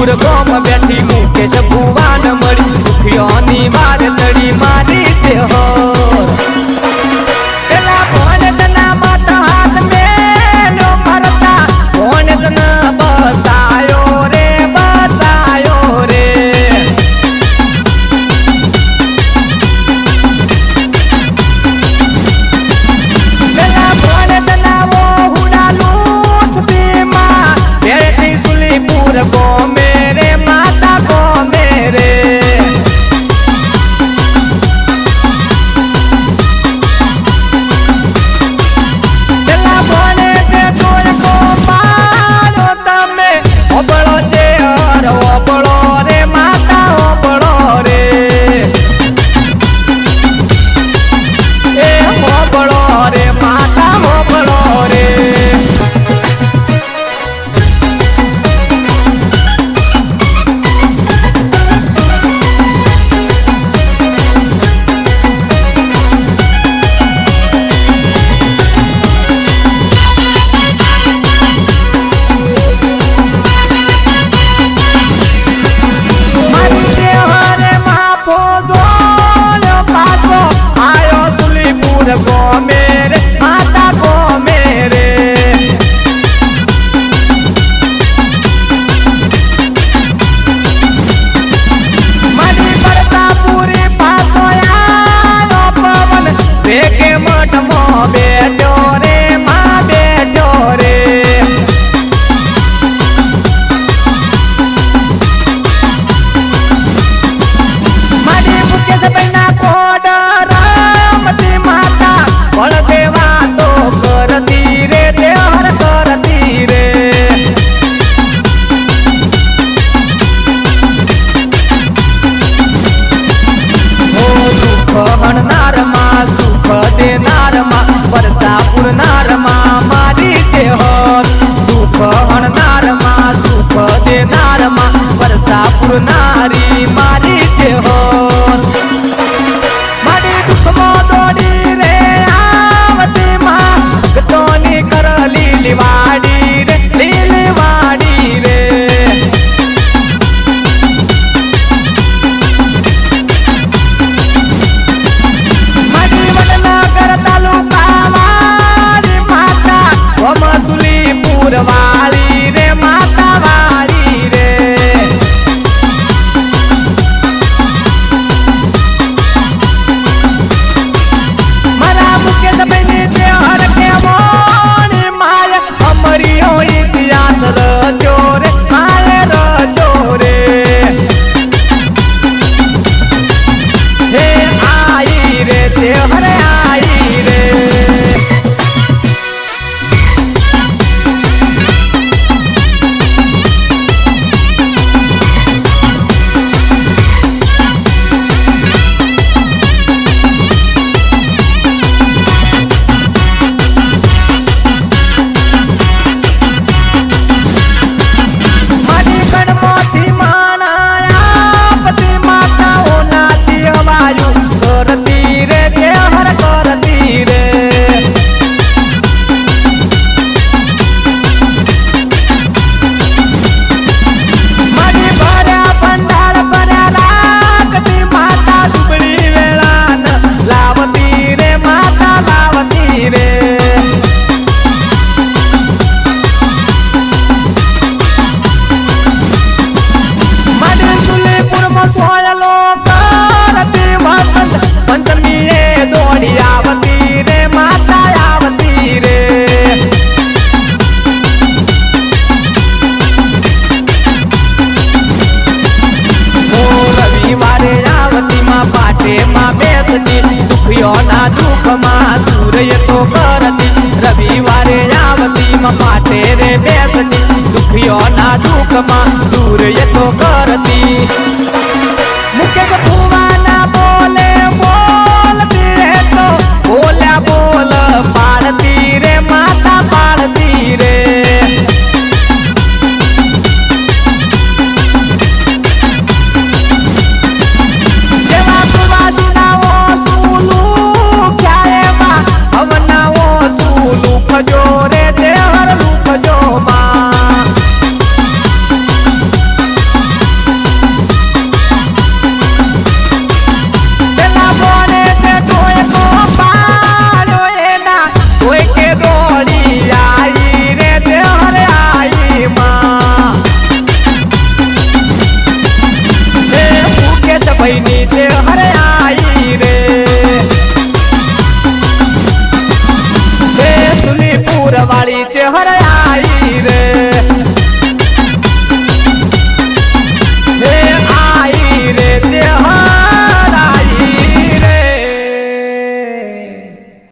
સુલીપુર ગોમ બેઠી મુકેશ ભુવાન મળી દુખિયોની વાર ચડી મારી છે હો પેલા ભોણેજના માત હાથ મેલો મરતા ભોણેજન બચાયો રે પેલા ભોણેજના વહુડા લૂછતીમાં બેઠી સુલીપુર ગોમે રે માતા ગોમે રે પેલા ભોણેજે જોડકો પાડો તમે ઓબળો છે હર ઓબળો રે માતા ઓબળો રે એ ઓબળો રે માતા ઓબળો રે મારી દેહરે માફો જોયો પાછો આયો સુલીપુર ગોમે રે માતા ગોમે રે મારી બરતાપુરી પાછો આયો પવન ભેગે મઠમાં બેઠો રે માં બેઠો રે મારી મુકેશ બહેના કોડ રામતી માતા બળ દેવા તો કરતી રે દેહર કરતી રે ઓ સુખ હણનાર માં સુખ દેનાર માં પરસાપુર નાર માં મારી છે હોર સુખ હણનાર માં સુખ દેનાર માં પરસાપુર નારી મારી છે હોર મારી દુઃખમાં દોડી રે આવતી માં ગતોની કર લીલી વાડી રે લીલી વાડી રે મારી વડનગર તાલુકા વાળી માતા ગોમ સુલીપુર વાળી રે માતા વાળી રે મારા મુકેશ બહેની જે હર કેવોની માય અમરીઓ ઇતિહાસ રજો રે માય રજો રે હે આઈ રે તે હરે આઈ રે મારી ગણમોથી માણાયા પતિ માતાઓનાથી હવાયું કરતી રે તે હર કરતી રે મારી ભર્યા ભંડાર ભર્યા રાખતી માતા દુબળી વેળાન લાવતી રે માતા લાવતી રે મારી સુલીપુરમાં સોયલો કરતી વસંત પંચમીએ દોડી આવતી રે માતા આવતી રે ઓ રવિવારે આવતી માં પાટે માં બેસતી દુખિયોના દુઃખમાં દૂર એ તો કરતી રવિવારે આવતી માં પાટે રે બેસતી દુખિયોના દુઃખમાં દૂર એ તો કરતી મુકેશ ભુવાના બોલે બોલતી રે તો બોલ્યા બોલ પાડતી રે માતા પાડતી રે